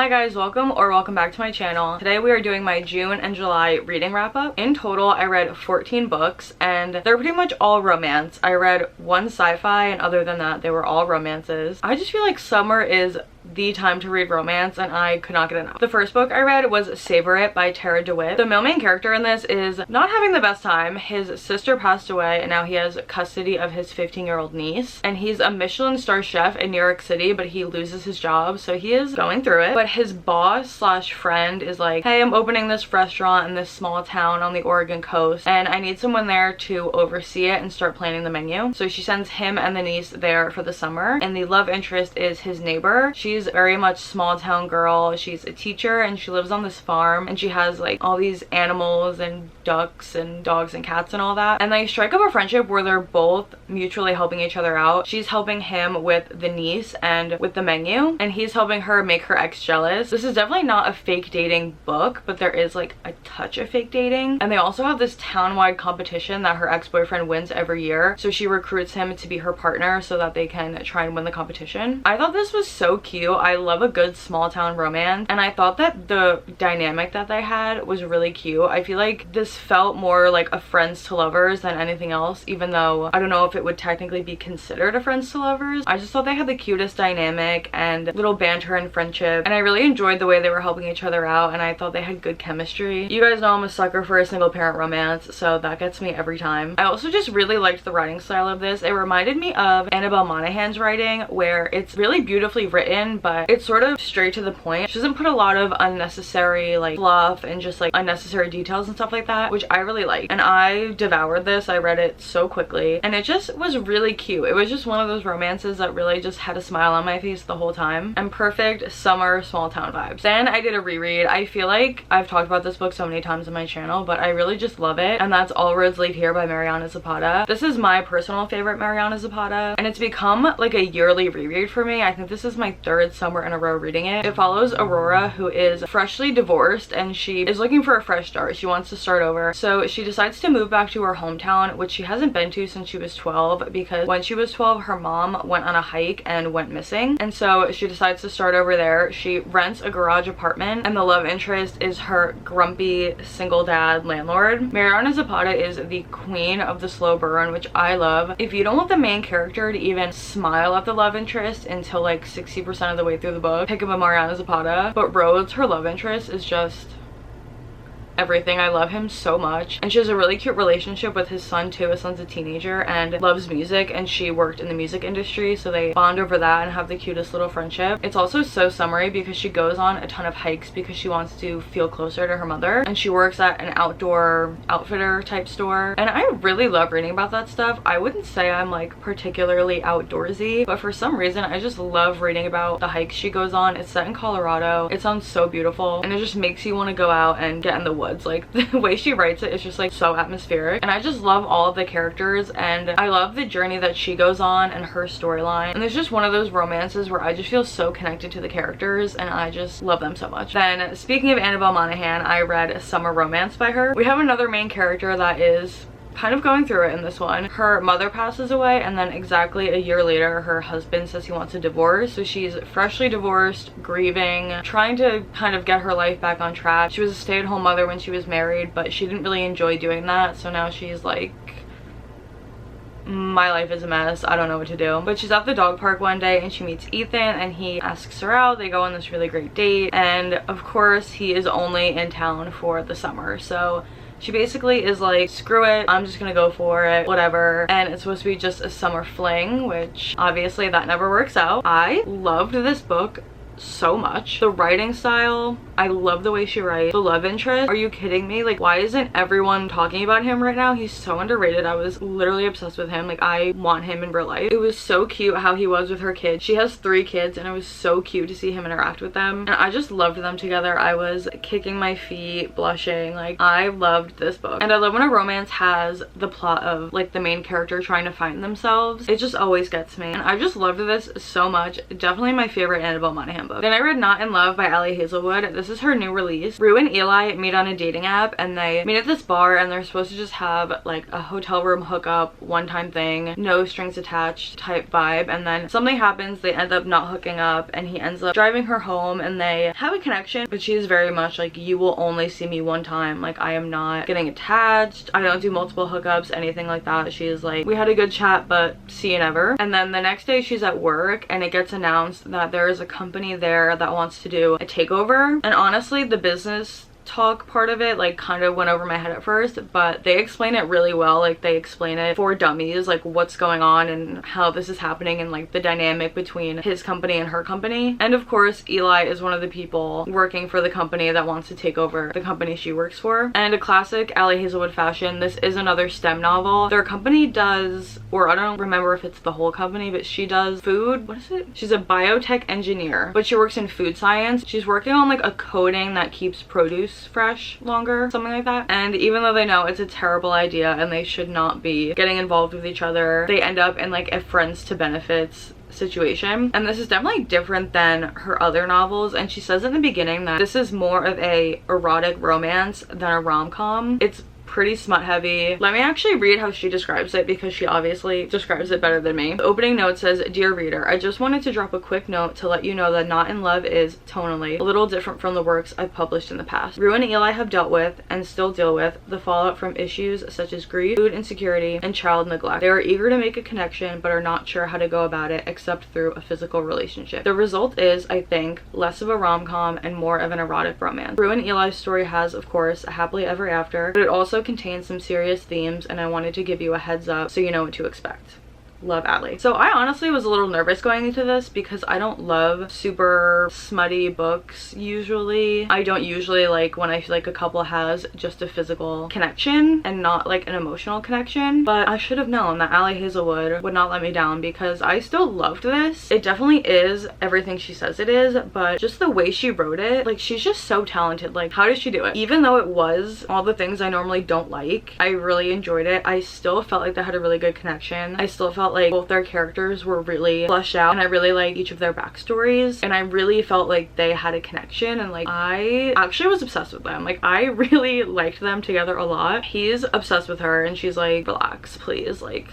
Hi guys, welcome back to my channel. Today we are doing my June and July reading wrap up. In total, I read 14 books and they're pretty much all romance. I read one sci-fi and other than that, they were all romances. I just feel like summer is the time to read romance and I could not get enough. The first book I read was Savor It by Tara DeWitt. The male main character in this is not having the best time. His sister passed away and now he has custody of his 15-year-old niece, and he's a Michelin star chef in New York City, but he loses his job, so he is going through it. But his boss slash friend is like, hey, I'm opening this restaurant in this small town on the Oregon coast and I need someone there to oversee it and start planning the menu. So she sends him and the niece there for the summer, and the love interest is his neighbor. She's very much small town girl. She's a teacher and she lives on this farm and she has like all these animals and ducks and dogs and cats and all that, and they strike up a friendship where they're both mutually helping each other out. She's helping him with the niece and with the menu, and he's helping her make her ex jealous. This is definitely not a fake dating book, but there is like a touch of fake dating. And they also have this town-wide competition that her ex-boyfriend wins every year, so she recruits him to be her partner so that they can try and win the competition. I thought this was so cute. I love a good small town romance, and I thought that the dynamic that they had was really cute. I feel like this felt more like a friends to lovers than anything else, even though I don't know if it would technically be considered a friends to lovers. I just thought they had the cutest dynamic and little banter and friendship, and I really enjoyed the way they were helping each other out, and I thought they had good chemistry. You guys know I'm a sucker for a single parent romance, so that gets me every time. I also just really liked the writing style of this. It reminded me of Annabelle Monaghan's writing, where it's really beautifully written, but it's sort of straight to the point. She doesn't put a lot of unnecessary like fluff and just like unnecessary details and stuff like that, which I really like. And I devoured this. I read it so quickly and it just was really cute. It was just one of those romances that really just had a smile on my face the whole time, and perfect summer small town vibes. Then I did a reread. I feel like I've talked about this book so many times on my channel, but I really just love it, and that's All Roads Lead Here by Mariana Zapata. This is my personal favorite Mariana Zapata, and it's become like a yearly reread for me. I think this is my third summer in a row reading it. It follows Aurora, who is freshly divorced and she is looking for a fresh start. She wants to start over, so she decides to move back to her hometown, which she hasn't been to since she was 12, because when she was 12 her mom went on a hike and went missing, and so she decides to start over there. She rents a garage apartment and the love interest is her grumpy single dad landlord. Mariana Zapata is the queen of the slow burn, which I love. If you don't want the main character to even smile at the love interest until like 60% of the way through the book, pick up a Mariana Zapata. But Rhodes, her love interest, is just everything. I love him so much, and she has a really cute relationship with his son too. His son's a teenager and loves music, and she worked in the music industry, so they bond over that and have the cutest little friendship. It's also so summery because she goes on a ton of hikes because she wants to feel closer to her mother, and she works at an outdoor outfitter type store, and I really love reading about that stuff. I wouldn't say I'm like particularly outdoorsy, but for some reason I just love reading about the hikes she goes on. It's set in Colorado. It sounds so beautiful and it just makes you want to go out and get in the woods. Like the way she writes it is just like so atmospheric, and I just love all of the characters, and I love the journey that she goes on and her storyline. And it's just one of those romances where I just feel so connected to the characters and I just love them so much. Then speaking of Annabelle Monaghan, I read Summer Romance by her. We have another main character that is kind of going through it in this one. Her mother passes away and then exactly a year later her husband says he wants a divorce, so she's freshly divorced, grieving, trying to kind of get her life back on track. She was a stay-at-home mother when she was married, but she didn't really enjoy doing that, so now she's like, my life is a mess, I don't know what to do. But she's at the dog park one day and she meets Ethan and he asks her out. They go on this really great date, and of course he is only in town for the summer, so she basically is like, screw it, I'm just gonna go for it, whatever. And it's supposed to be just a summer fling, which obviously that never works out. I loved this book so much. The writing style, I love the way she writes. The love interest, are you kidding me? Like, why isn't everyone talking about him right now? He's so underrated. I was literally obsessed with him. Like, I want him in real life. It was so cute how he was with her kids. She has 3 kids and it was so cute to see him interact with them, and I just loved them together. I was kicking my feet, blushing. Like, I loved this book. And I love when a romance has the plot of like the main character trying to find themselves. It just always gets me, and I just loved this so much. Definitely my favorite Annabelle Monaghan book. Then I read Not in Love by Allie Hazelwood. This is her new release. Rue and Eli meet on a dating app and they meet at this bar and they're supposed to just have like a hotel room hookup, one-time thing, no strings attached type vibe, and then something happens, they end up not hooking up and he ends up driving her home and they have a connection, but she is very much like, you will only see me one time, like I am not getting attached, I don't do multiple hookups, anything like that. She is like, we had a good chat but see you never. And then the next day she's at work and it gets announced that there is a company there that wants to do a takeover, and honestly the business talk part of it like kind of went over my head at first, but they explain it really well. Like they explain it for dummies, like what's going on and how this is happening and like the dynamic between his company and her company. And of course Eli is one of the people working for the company that wants to take over the company she works for. And a classic Allie Hazelwood fashion, this is another STEM novel. Their company does, or I don't remember if it's the whole company, but she does food, what is it? She's a biotech engineer, but she works in food science. She's working on like a coating that keeps produce fresh longer, something like that. And even though they know it's a terrible idea and they should not be getting involved with each other, they end up in like a friends to benefits situation. And this is definitely different than her other novels, and she says in the beginning that this is more of a erotic romance than a rom-com. It's pretty smut heavy. Let me actually read how she describes it because she obviously describes it better than me. The opening note says, "Dear reader, I just wanted to drop a quick note to let you know that Not in Love is, tonally, a little different from the works I've published in the past. Rue and Eli have dealt with, and still deal with, the fallout from issues such as grief, food insecurity, and child neglect. They are eager to make a connection but are not sure how to go about it except through a physical relationship. The result is, I think, less of a rom-com and more of an erotic romance. Rue and Eli's story has, of course, a happily ever after, but it also contains some serious themes, and I wanted to give you a heads up so you know what to expect. Love, Allie." So I honestly was a little nervous going into this because I don't love super smutty books usually. I don't usually like when I feel like a couple has just a physical connection and not like an emotional connection, but I should have known that Allie Hazelwood would not let me down because I still loved this. It definitely is everything she says it is, but just the way she wrote it, like she's just so talented. Like how did she do it? Even though it was all the things I normally don't like, I really enjoyed it. I still felt like they had a really good connection. I still felt like both their characters were really fleshed out, and I really liked each of their backstories, and I really felt like they had a connection, and like I actually was obsessed with them. Like I really liked them together a lot. He's obsessed with her and she's like, relax please, like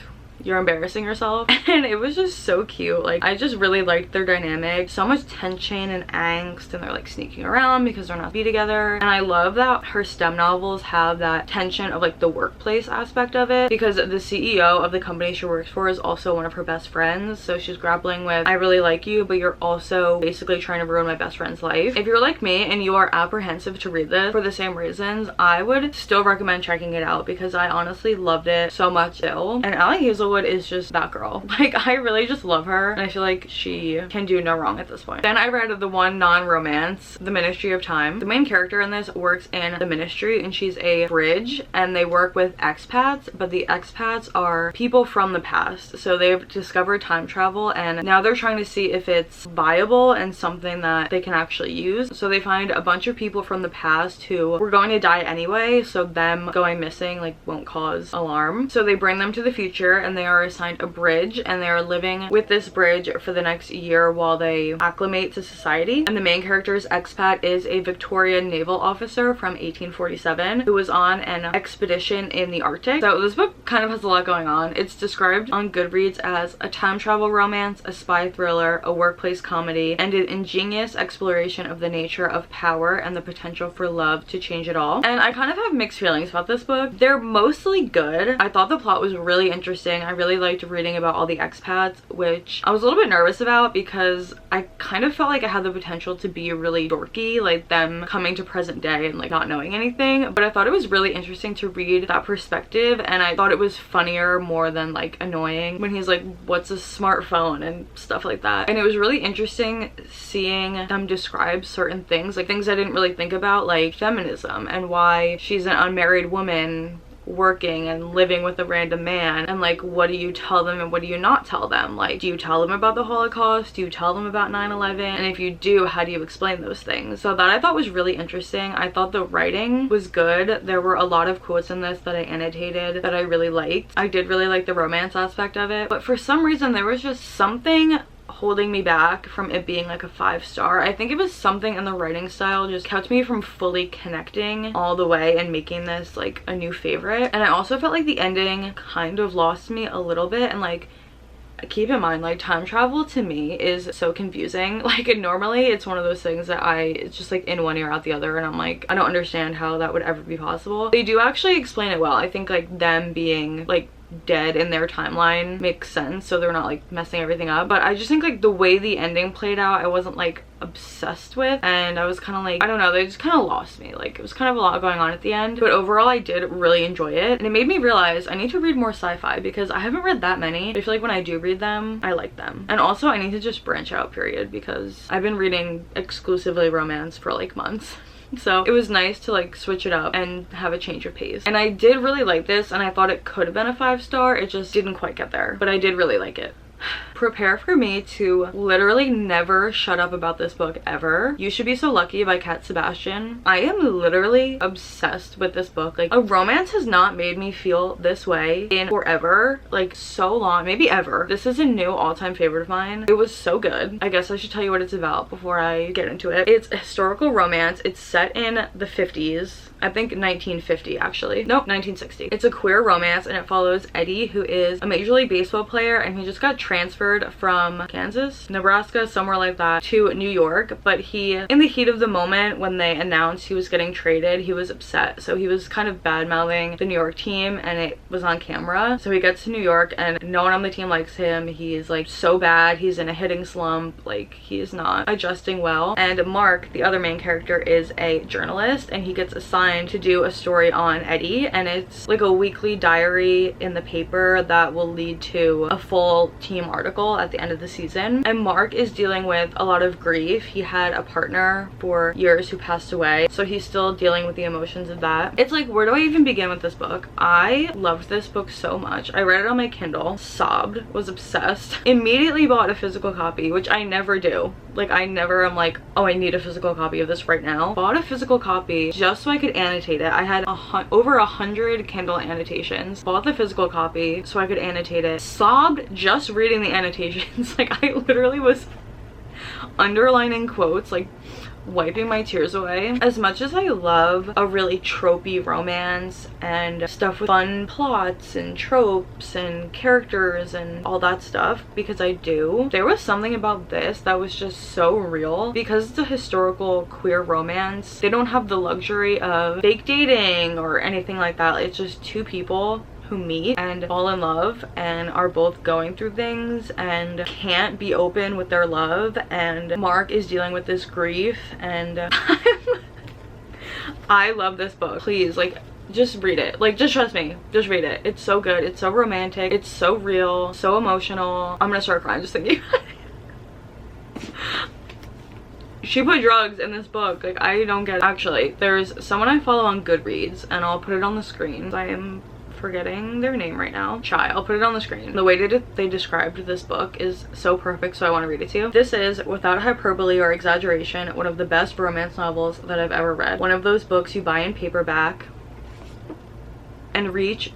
you're embarrassing yourself. And it was just so cute. Like I just really liked their dynamic. So much tension and angst, and they're like sneaking around because they're not be together. And I love that her STEM novels have that tension of like the workplace aspect of it, because the CEO of the company she works for is also one of her best friends. So she's grappling with, I really like you, but you're also basically trying to ruin my best friend's life. If you're like me and you are apprehensive to read this for the same reasons, I would still recommend checking it out because I honestly loved it so much still. And Allie Hazelwood is just that girl. Like I really just love her, and I feel like she can do no wrong at this point. Then I read the one non-romance, The Ministry of Time. The main character in this works in the ministry, and she's a bridge, and they work with expats, but the expats are people from the past. So they've discovered time travel, and now they're trying to see if it's viable and something that they can actually use. So they find a bunch of people from the past who were going to die anyway, so them going missing like won't cause alarm. So they bring them to the future, and they are assigned a bridge, and they are living with this bridge for the next year while they acclimate to society. And the main character's expat is a Victorian naval officer from 1847 who was on an expedition in the Arctic. So this book kind of has a lot going on. It's described on Goodreads as a time travel romance, a spy thriller, a workplace comedy, and an ingenious exploration of the nature of power and the potential for love to change it all. And I kind of have mixed feelings about this book. They're mostly good. I thought the plot was really interesting. I really liked reading about all the expats, which I was a little bit nervous about because I kind of felt like it had the potential to be really dorky, like them coming to present day and like not knowing anything. But I thought it was really interesting to read that perspective, and I thought it was funnier more than like annoying when he's like, what's a smartphone and stuff like that. And it was really interesting seeing them describe certain things, like things I didn't really think about, like feminism and why she's an unmarried woman working and living with a random man, and like what do you tell them and what do you not tell them? Like, do you tell them about the Holocaust? Do you tell them about 9/11? And if you do, how do you explain those things? So that I thought was really interesting. I thought the writing was good. There were a lot of quotes in this that I annotated that I really liked. I did really like the romance aspect of it, but for some reason there was just something holding me back from it being like a 5-star. I think it was something in the writing style just kept me from fully connecting all the way and making this like a new favorite. And I also felt like the ending kind of lost me a little bit, and like, keep in mind, like, time travel to me is so confusing. Like, normally it's one of those things that it's just like in one ear out the other, and I'm like, I don't understand how that would ever be possible. They do actually explain it well. I think like them being like dead in their timeline makes sense, so they're not like messing everything up. But I just think like the way the ending played out, I wasn't like obsessed with, and I was kind of like, I don't know, they just kind of lost me. Like, it was kind of a lot going on at the end, but overall I did really enjoy it, and it made me realize I need to read more sci-fi because I haven't read that many. I feel like when I do read them, I like them. And also I need to just branch out, period, because I've been reading exclusively romance for like months. So it was nice to like switch it up and have a change of pace. And I did really like this, and I thought it could have been a 5-star. It just didn't quite get there, but I did really like it. Prepare for me to literally never shut up about this book ever. You Should Be So Lucky by Cat Sebastian. I am literally obsessed with this book. Like, a romance has not made me feel this way in forever, like so long, maybe ever. This is a new all-time favorite of mine. It was so good. I guess I should tell you what it's about before I get into it. It's a historical romance. It's set in the 50s. I think 1950 actually. Nope, 1960. It's a queer romance, and it follows Eddie, who is a Major League Baseball player, and he just got transferred from Kansas, Nebraska, somewhere like that, to New York. But he, in the heat of the moment when they announced he was getting traded, he was upset. So he was kind of bad-mouthing the New York team, and it was on camera. So he gets to New York and no one on the team likes him. He's like so bad. He's in a hitting slump. Like, he is not adjusting well. And Mark, the other main character, is a journalist, and he gets assigned to do a story on Eddie, and it's like a weekly diary in the paper that will lead to a full team article at the end of the season. And Mark is dealing with a lot of grief. He had a partner for years who passed away, so he's still dealing with the emotions of that. It's like, where do I even begin with this book? I loved this book so much. I read it on my Kindle, sobbed, was obsessed, immediately bought a physical copy, which I never do. Like, I never am like, oh, I need a physical copy of this right now. Bought a physical copy just so I could annotate it. I had over 100 Kindle annotations. Bought the physical copy so I could annotate it. Sobbed just reading the annotations. Like, I literally was underlining quotes, like wiping my tears away. As much as I love a really tropey romance and stuff with fun plots and tropes and characters and all that stuff, because I do, there was something about this that was just so real. Because it's a historical queer romance, they don't have the luxury of fake dating or anything like that. It's just two people who meet and fall in love and are both going through things and can't be open with their love, and Mark is dealing with this grief, and I love this book. Please, like, just read it. Like, just trust me, just read it. It's so good. It's so romantic. It's so real, so emotional. I'm gonna start crying just thinking about it. She put drugs in this book. Like, I don't get it. Actually, there's someone I follow on Goodreads, and I'll put it on the screen. I am forgetting their name right now. I'll put it on the screen. The way they described this book is so perfect, so I want to read it to you. This is, without hyperbole or exaggeration, one of the best romance novels that I've ever read. One of those books you buy in paperback and reach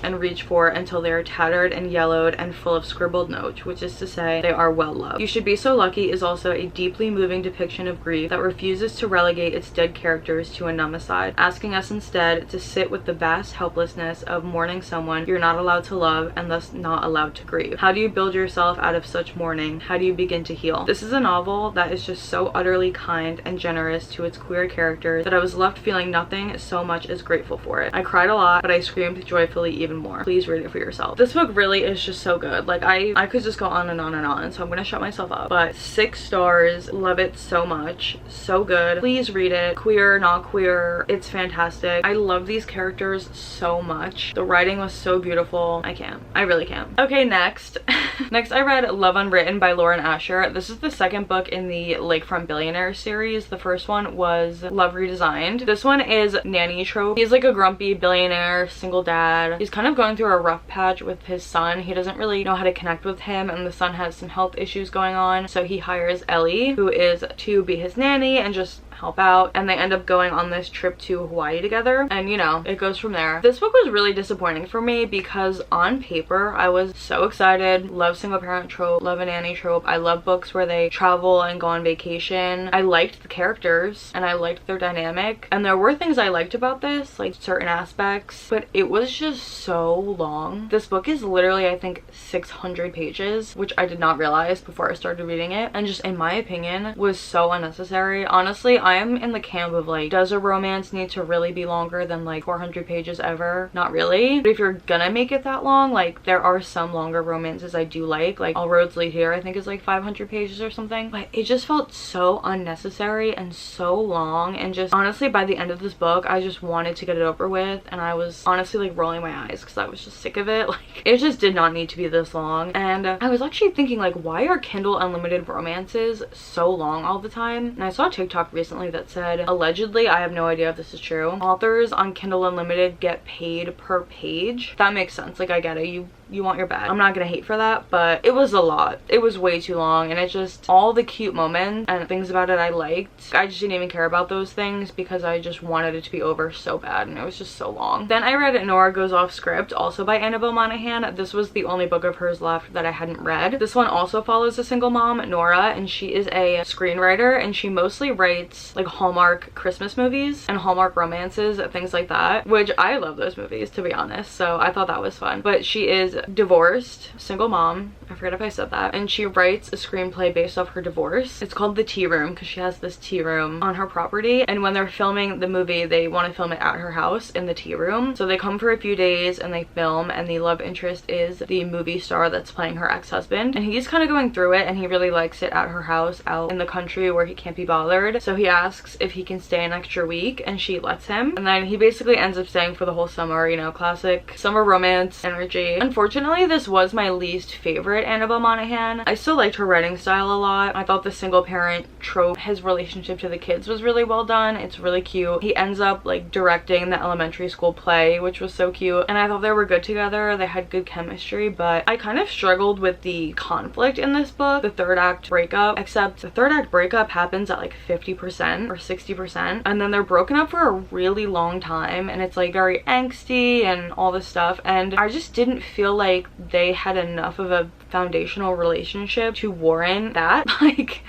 and reach for until they are tattered and yellowed and full of scribbled notes, which is to say they are well loved. You Should Be So Lucky is also a deeply moving depiction of grief that refuses to relegate its dead characters to a numb aside, asking us instead to sit with the vast helplessness of mourning someone you're not allowed to love and thus not allowed to grieve. How do you build yourself out of such mourning? How do you begin to heal? This is a novel that is just so utterly kind and generous to its queer characters that I was left feeling nothing so much as grateful for it. I cried a lot, but I screamed joyfully even more. Please read it for yourself. This book really is just so good. Like, I could just go on and on and on, so I'm gonna shut myself up. But 6 stars. Love it so much. So good. Please read it. Queer, not queer, it's fantastic. I love these characters so much. The writing was so beautiful. I really can't. Okay, next. Next I read Love Unwritten by Lauren Asher. This is the second book in the Lakefront Billionaire series. The first one was Love Redesigned. This one is nanny trope. He's like a grumpy billionaire, single dad. He's kind of going through a rough patch with his son. He doesn't really know how to connect with him, and the son has some health issues going on, so he hires Ellie, who is to be his nanny and just help out, and they end up going on this trip to Hawaii together, and you know, it goes from there. This book was really disappointing for me because on paper I was so excited. Love single parent trope, love a nanny trope. I love books where they travel and go on vacation. I liked the characters and I liked their dynamic, and there were things I liked about this, like certain aspects, but it was just so long. This book is literally, I think, 600 pages, which I did not realize before I started reading it, and just in my opinion was so unnecessary. Honestly, I am in the camp of like, does a romance need to really be longer than like 400 pages ever? Not really. But if you're gonna make it that long, like there are some longer romances I do like All Roads Lead Here I think is like 500 pages or something, but it just felt so unnecessary and so long, and just honestly by the end of this book I just wanted to get it over with, and I was honestly like rolling my eyes because I was just sick of it. Like, it just did not need to be this long. And I was actually thinking, like, why are Kindle Unlimited romances so long all the time? And I saw a TikTok recently that said, allegedly, I have no idea if this is true, authors on Kindle Unlimited get paid per page. That makes sense. Like, I get it. You want your bag. I'm not gonna hate for that, but it was a lot. It was way too long, and it just, all the cute moments and things about it I liked, I just didn't even care about those things because I just wanted it to be over so bad, and it was just so long. Then I read Nora Goes Off Script, also by Annabelle Monaghan. This was the only book of hers left that I hadn't read. This one also follows a single mom, Nora, and she is a screenwriter, and she mostly writes like Hallmark Christmas movies and Hallmark romances, things like that, which I love those movies, to be honest, so I thought that was fun. But she is divorced, single mom, I forget if I said that, and she writes a screenplay based off her divorce. It's called The Tea Room because she has this tea room on her property, and when they're filming the movie they want to film it at her house in the tea room. So they come for a few days and they film, and the love interest is the movie star that's playing her ex-husband, and he's kind of going through it and he really likes it at her house out in the country where he can't be bothered. So he asks if he can stay an extra week, and she lets him, and then he basically ends up staying for the whole summer. You know, classic summer romance energy. Unfortunately, this was my least favorite Annabelle Monaghan. I still liked her writing style a lot. I thought the single parent trope, his relationship to the kids was really well done. It's really cute. He ends up like directing the elementary school play, which was so cute, and I thought they were good together. They had good chemistry, but I kind of struggled with the conflict in this book, the third act breakup, except the third act breakup happens at like 50% or 60%, and then they're broken up for a really long time, and it's like very angsty and all this stuff, and I just didn't feel like they had enough of a foundational relationship to warrant that. Like,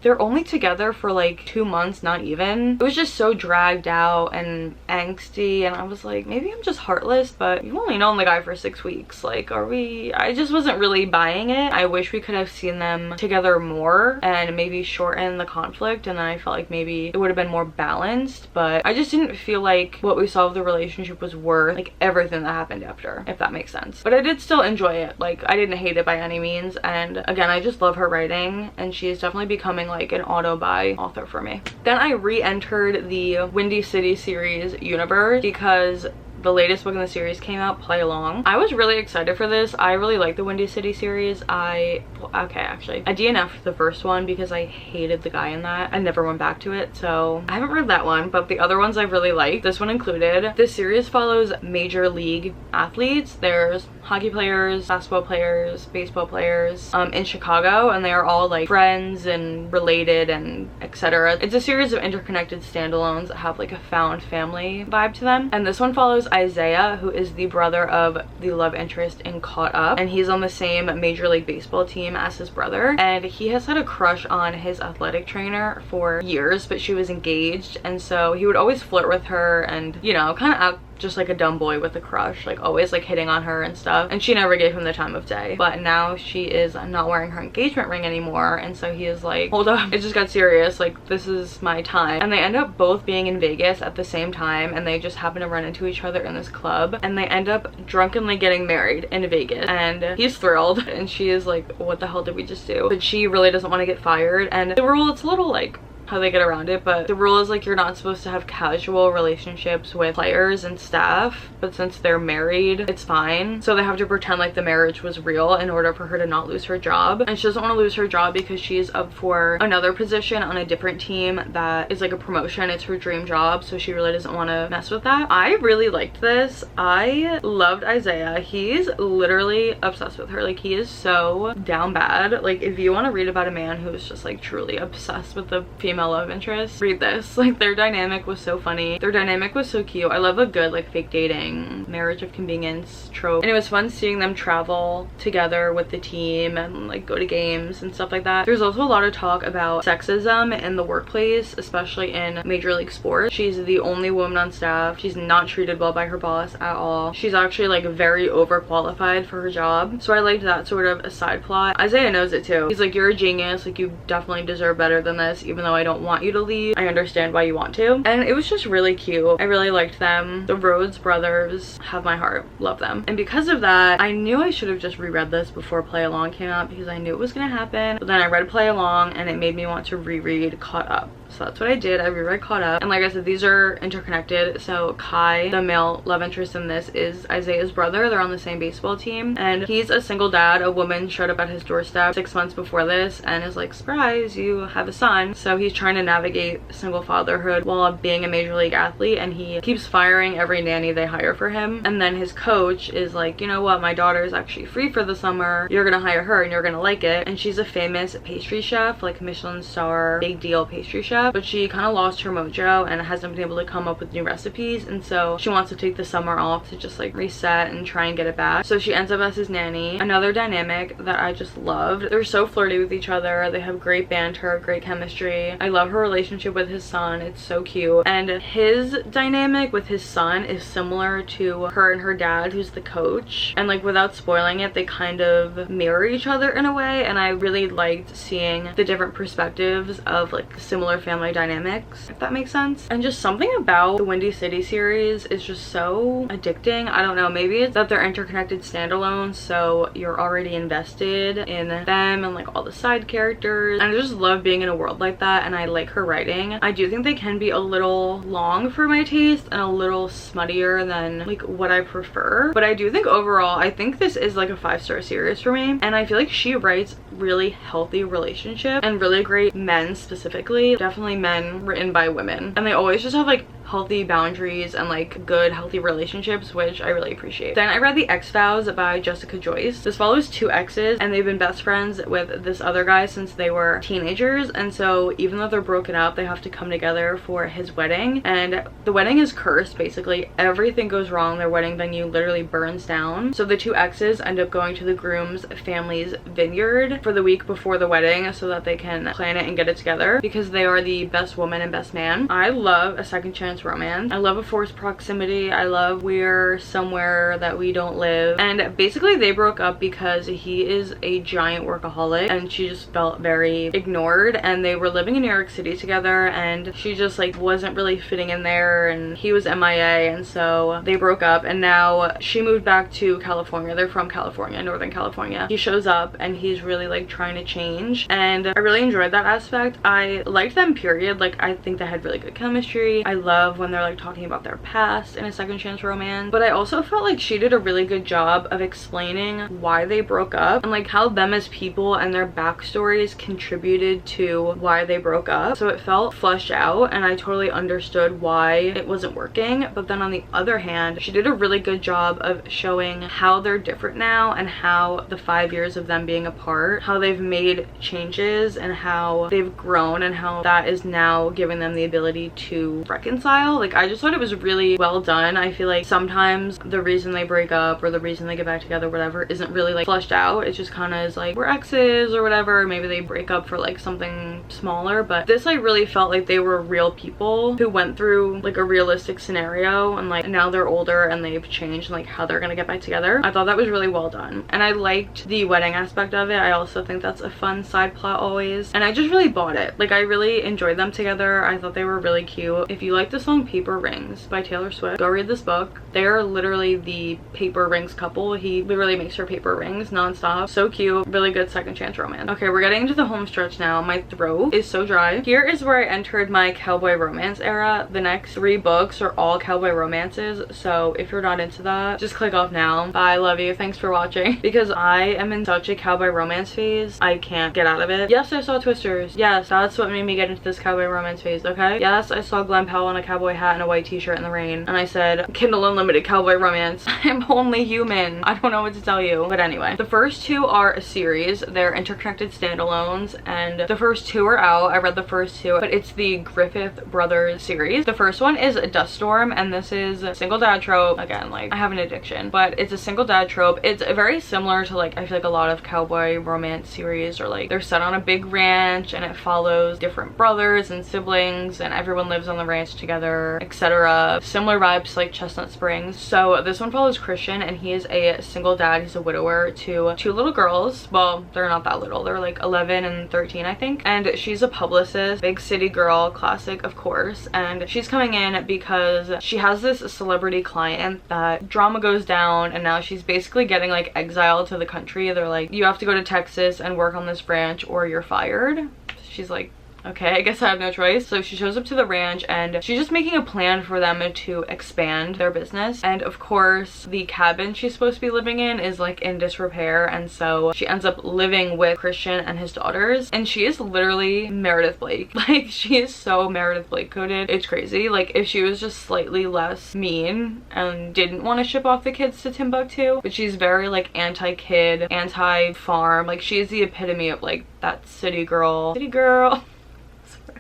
they're only together for like 2 months, not even. It was just so dragged out and angsty, and I was like, maybe I'm just heartless, but you've only known the guy for 6 weeks. Like, are we? I just wasn't really buying it. I wish we could have seen them together more and maybe shorten the conflict, and then I felt like maybe it would have been more balanced, but I just didn't feel like what we saw of the relationship was worth like everything that happened after, if that makes sense. But I did still enjoy it. Like, I didn't hate it by any means, and again, I just love her writing, and she is definitely becoming like an auto-buy author for me. Then I re-entered the Windy City series universe because the latest book in the series came out, Play Along. I was really excited for this. I really like the Windy City series. I DNF'd the first one because I hated the guy in that. I never went back to it, so I haven't read that one, but the other ones I really liked, this one included. This series follows major league athletes. There's hockey players, basketball players, baseball players in Chicago, and they are all like friends and related and etc. It's a series of interconnected standalones that have like a found family vibe to them, and this one follows Isaiah, who is the brother of the love interest in Caught Up, and he's on the same Major League Baseball team as his brother, and he has had a crush on his athletic trainer for years, but she was engaged, and so he would always flirt with her and, you know, kind of act just like a dumb boy with a crush, like always like hitting on her and stuff, and she never gave him the time of day. But now she is not wearing her engagement ring anymore, and so he is like, hold up, it just got serious, like this is my time. And they end up both being in Vegas at the same time, and they just happen to run into each other in this club, and they end up drunkenly getting married in Vegas, and he's thrilled, and she is like, what the hell did we just do? But she really doesn't want to get fired, and the rule, it's a little like how they get around it, but the rule is like you're not supposed to have casual relationships with players and staff, but since they're married, it's fine. So they have to pretend like the marriage was real in order for her to not lose her job, and she doesn't want to lose her job because she's up for another position on a different team that is like a promotion. It's her dream job, so she really doesn't want to mess with that. I really liked this. I loved Isaiah. He's literally obsessed with her. Like, he is so down bad. Like, if you want to read about a man who is just like truly obsessed with the female female love interest. Read this. Like, their dynamic was so funny. Their dynamic was so cute. I love a good like fake dating, marriage of convenience trope. And it was fun seeing them travel together with the team and like go to games and stuff like that. There's also a lot of talk about sexism in the workplace, especially in Major League Sports. She's the only woman on staff. She's not treated well by her boss at all. She's actually like very overqualified for her job. So I liked that sort of a side plot. Isaiah knows it too. He's like, you're a genius. Like, you definitely deserve better than this. Even though I don't want you to leave, I understand why you want to. And it was just really cute. I really liked them. The Rhodes brothers have my heart. Love them. And because of that, I knew I should have just reread this before Play Along came out, because I knew it was gonna happen. But then I read Play Along and it made me want to reread Caught Up. So that's what I did. I reread Caught Up. And like I said, these are interconnected. So Kai, the male love interest in this, is Isaiah's brother. They're on the same baseball team. And he's a single dad. A woman showed up at his doorstep 6 months before this and is like, surprise, you have a son. So he's trying to navigate single fatherhood while being a major league athlete. And he keeps firing every nanny they hire for him. And then his coach is like, you know what? My daughter is actually free for the summer. You're gonna hire her and you're gonna like it. And she's a famous pastry chef, like Michelin star, big deal pastry chef. But she kind of lost her mojo and hasn't been able to come up with new recipes, and so she wants to take the summer off to just like reset and try and get it back. So she ends up as his nanny. Another dynamic that I just loved. They're so flirty with each other. They have great banter, great chemistry. I love her relationship with his son. It's so cute. And his dynamic with his son is similar to her and her dad, who's the coach. And like, without spoiling it, they kind of mirror each other in a way, and I really liked seeing the different perspectives of like similar family dynamics, if that makes sense. And just something about the Windy City series is just so addicting. I don't know, maybe it's that they're interconnected standalones, so you're already invested in them and like all the side characters. And I just love being in a world like that, and I like her writing. I do think they can be a little long for my taste and a little smuttier than like what I prefer, but I do think overall, I think this is like a 5-star series for me. And I feel like she writes really healthy relationships and really great men specifically. Definitely men written by women, and they always just have like healthy boundaries and like good healthy relationships, which I really appreciate. Then I read The X-Files by Jessica Joyce. This follows 2 exes, and they've been best friends with this other guy since they were teenagers, and so even though they're broken up, they have to come together for his wedding. And the wedding is cursed. Basically everything goes wrong. Their wedding venue literally burns down, so the 2 exes end up going to the groom's family's vineyard for the week before the wedding so that they can plan it and get it together, because they are the best woman and best man. I love a second chance romance. I love a forced proximity. I love we're somewhere that we don't live. And basically they broke up because he is a giant workaholic and she just felt very ignored, and they were living in New York City together and she just like wasn't really fitting in there, and he was MIA, and so they broke up. And now she moved back to California. They're from California, Northern California. He shows up and he's really like trying to change, and I really enjoyed that aspect. I liked them, period. Like, I think they had really good chemistry. I love when they're like talking about their past in a second chance romance, but I also felt like she did a really good job of explaining why they broke up and like how them as people and their backstories contributed to why they broke up. So it felt fleshed out, and I totally understood why it wasn't working. But then on the other hand, she did a really good job of showing how they're different now, and how the 5 years of them being apart, how they've made changes and how they've grown, and how that is now giving them the ability to reconcile. Like, I just thought it was really well done. I feel like sometimes the reason they break up or the reason they get back together, whatever, isn't really like fleshed out. It just kind of is like, we're exes or whatever. Maybe they break up for like something smaller, but this like really felt like they were real people who went through like a realistic scenario, and like now they're older and they've changed, and like how they're gonna get back together. I thought that was really well done, and I liked the wedding aspect of it. I also think that's a fun side plot always, and I just really bought it. Like, I really enjoyed them together. I thought they were really cute. If you like the song Paper Rings by Taylor Swift, go read this book. They're literally the paper rings couple. He literally makes her paper rings nonstop. So cute. Really good second chance romance. Okay, we're getting into the home stretch now. My throat is so dry. Here is where I entered my cowboy romance era. The next 3 books are all cowboy romances, so if you're not into that, just click off now. Bye, love you, thanks for watching. Because I am in such a cowboy romance phase, I can't get out of it. Yes, I saw Twisters. Yes, that's what made me get into this cowboy romance phase, okay? Yes, I saw Glenn Powell in a cowboy hat and a white t-shirt in the rain, and I said, Kindle Unlimited cowboy romance. I'm only human. I don't know what to tell you. But anyway, the first two are a series. They're interconnected standalones, and the first two are out. I read the first two, but it's the Griffith Brothers series. The first one is Dust Storm, and this is a single dad trope. Again, like, I have an addiction, but it's a single dad trope. It's very similar to, like, I feel like a lot of cowboy romance series, or like they're set on a big ranch and it follows different brothers and siblings and everyone lives on the ranch together, etc. Similar vibes like Chestnut Springs. So this one follows Christian, and he is a single dad. He's a widower to two little girls. Well, they're not that little, they're like 11 and 13, I think, and she's a publicist, big city girl, classic of course, and she's coming in because she has this celebrity client that drama goes down, and now she's basically getting like exiled to the country. They're like, you have to go to Texas and work on this branch or you're fired. She's like, okay, I guess I have no choice. So she shows up to the ranch and she's just making a plan for them to expand their business. And of course, the cabin she's supposed to be living in is like in disrepair, and so she ends up living with Christian and his daughters, and she is literally Meredith Blake. Like, she is so Meredith Blake coded. It's crazy. Like, if she was just slightly less mean and didn't want to ship off the kids to Timbuktu, but she's very like anti-kid, anti-farm. Like, she is the epitome of like that city girl.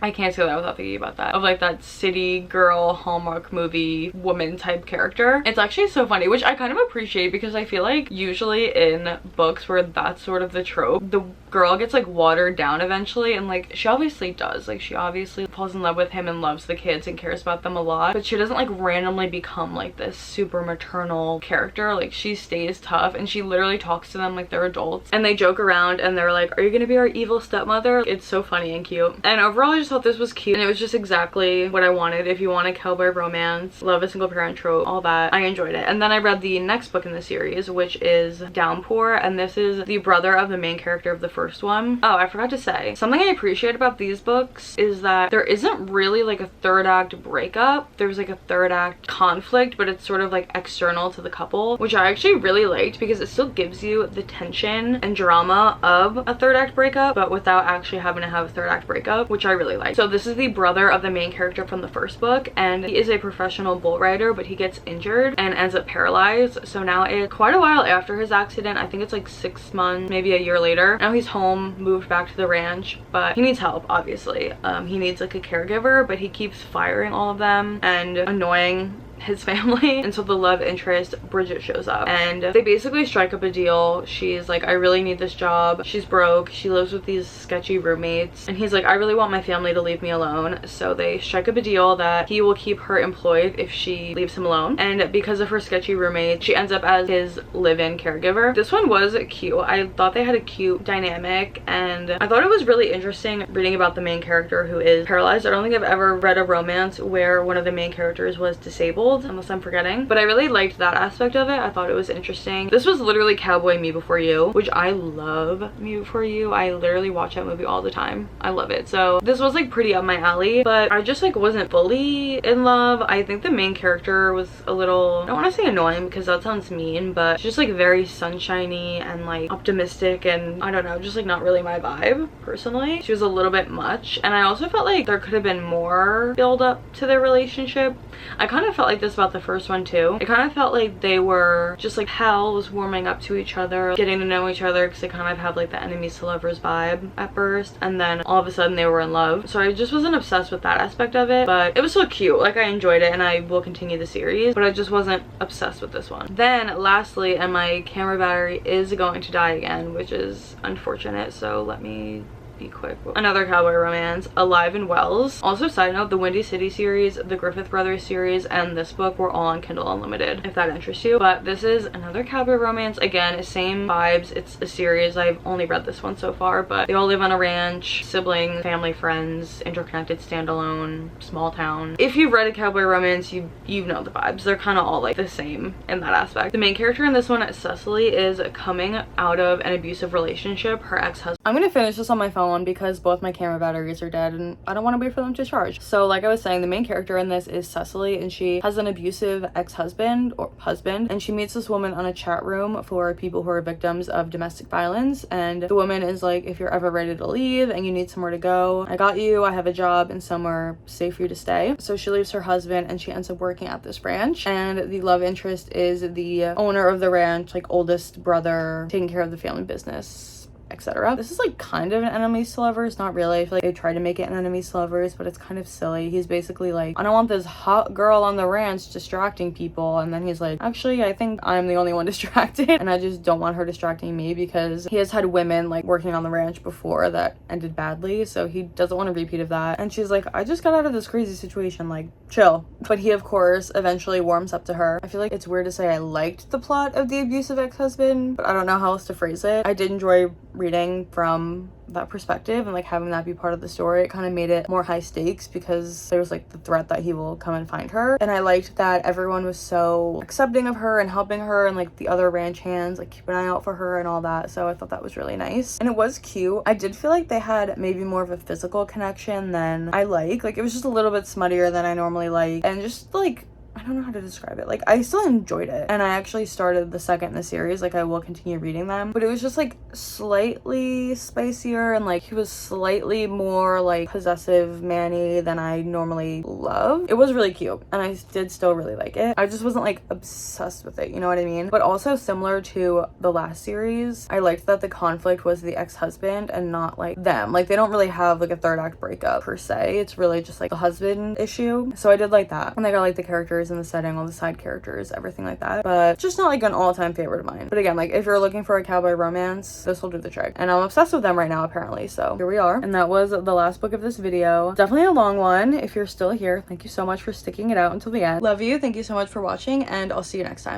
I can't say that without thinking about that. Of like that city girl Hallmark movie woman type character. It's actually so funny, which I kind of appreciate, because I feel like usually in books where that's sort of the trope, the girl gets like watered down eventually, and like she obviously does. Like, she obviously falls in love with him and loves the kids and cares about them a lot, but she doesn't like randomly become like this super maternal character. Like, she stays tough and she literally talks to them like they're adults, and they joke around and they're like, are you gonna be our evil stepmother? It's so funny and cute. And overall, I just thought this was cute, and it was just exactly what I wanted. If you want a cowboy romance, love a single parent trope, all that, I enjoyed it. And then I read the next book in the series, which is Downpour, and this is the brother of the main character of the first one. Oh, I forgot to say, something I appreciate about these books is that there isn't really like a third act breakup. There's like a third act conflict, but it's sort of like external to the couple, which I actually really liked, because it still gives you the tension and drama of a third act breakup, but without actually having to have a third act breakup, which I really like. So this is the brother of the main character from the first book, and he is a professional bull rider, but he gets injured and ends up paralyzed. So now it's quite a while after his accident. I think it's like 6 months, maybe a year later. Now he's home, moved back to the ranch, but he needs help, obviously. He needs like a caregiver, but he keeps firing all of them and annoying his family. And so the love interest Bridget shows up, and they basically strike up a deal. She's like, I really need this job. She's broke, she lives with these sketchy roommates, and he's like, I really want my family to leave me alone. So they strike up a deal that he will keep her employed if she leaves him alone, and because of her sketchy roommate, she ends up as his live-in caregiver. This one was cute. I thought they had a cute dynamic, and I thought it was really interesting reading about the main character who is paralyzed. I don't think I've ever read a romance where one of the main characters was disabled, unless I'm forgetting, but I really liked that aspect of it. I thought it was interesting. This was literally Cowboy Me Before You, which I love. Me Before You, I literally watch that movie all the time. I love it. So this was like pretty up my alley, but I just like wasn't fully in love. I think the main character was a little, I don't want to say annoying because that sounds mean, but just like very sunshiny and like optimistic, and I don't know, just like not really my vibe personally. She was a little bit much, and I also felt like there could have been more build up to their relationship. I kind of felt like this about the first one too. It kind of felt like they were just like pals warming up to each other, getting to know each other, because they kind of have like the enemies to lovers vibe at first, and then all of a sudden they were in love. So I just wasn't obsessed with that aspect of it, but it was so cute. Like, I enjoyed it and I will continue the series, but I just wasn't obsessed with this one. Then lastly, and my camera battery is going to die again, which is unfortunate, so let me be quick. Another cowboy romance, Alive in Wells. Also, side note, the Windy City series, the Griffith Brothers series, and this book were all on Kindle Unlimited, if that interests you. But this is another cowboy romance. Again, same vibes. It's a series. I've only read this one so far, but they all live on a ranch, siblings, family, friends, interconnected, standalone, small town. If you've read a cowboy romance, you know the vibes. They're kind of all like the same in that aspect. The main character in this one, Cecily, is coming out of an abusive relationship. Her ex-husband. I'm gonna finish this on my phone phone because both my camera batteries are dead and I don't want to wait for them to charge. So like I was saying, the main character in this is Cecily, and she has an abusive ex-husband or husband, and she meets this woman on a chat room for people who are victims of domestic violence. And the woman is like, if you're ever ready to leave and you need somewhere to go, I got you. I have a job and somewhere safe for you to stay. So she leaves her husband and she ends up working at this ranch, and the love interest is the owner of the ranch, like oldest brother, taking care of the family business, etc. This is like kind of an enemies to lovers, not really. I feel like they try to make it an enemies to lovers, but it's kind of silly. He's basically like, I don't want this hot girl on the ranch distracting people, and then he's like, actually I think I'm the only one distracted and I just don't want her distracting me, because he has had women like working on the ranch before that ended badly, so he doesn't want a repeat of that. And she's like, I just got out of this crazy situation, like chill. But he of course eventually warms up to her. I feel like it's weird to say I liked the plot of the abusive ex-husband, but I don't know how else to phrase it. I did enjoy reading from that perspective and like having that be part of the story. It kind of made it more high stakes because there was like the threat that he will come and find her, and I liked that everyone was so accepting of her and helping her, and like the other ranch hands like keep an eye out for her and all that. So I thought that was really nice, and it was cute. I did feel like they had maybe more of a physical connection than I like it was just a little bit smuttier than I normally like, and just like I don't know how to describe it. Like I still enjoyed it, and I actually started the second in the series. Like I will continue reading them, but it was just like slightly spicier, and like he was slightly more like possessive man-y than I normally love. It was really cute and I did still really like it. I just wasn't like obsessed with it, you know what I mean? But also similar to the last series, I liked that the conflict was the ex-husband and not like them. Like they don't really have like a third act breakup per se. It's really just like the husband issue. So I did like that, and like I like the characters in the setting, all the side characters, everything like that, but just not like an all-time favorite of mine. But again, like if you're looking for a cowboy romance, this will do the trick, and I'm obsessed with them right now apparently. So here we are, and that was the last book of this video. Definitely a long one. If you're still here, thank you so much for sticking it out until the end. Love you. Thank you so much for watching, and I'll see you next time.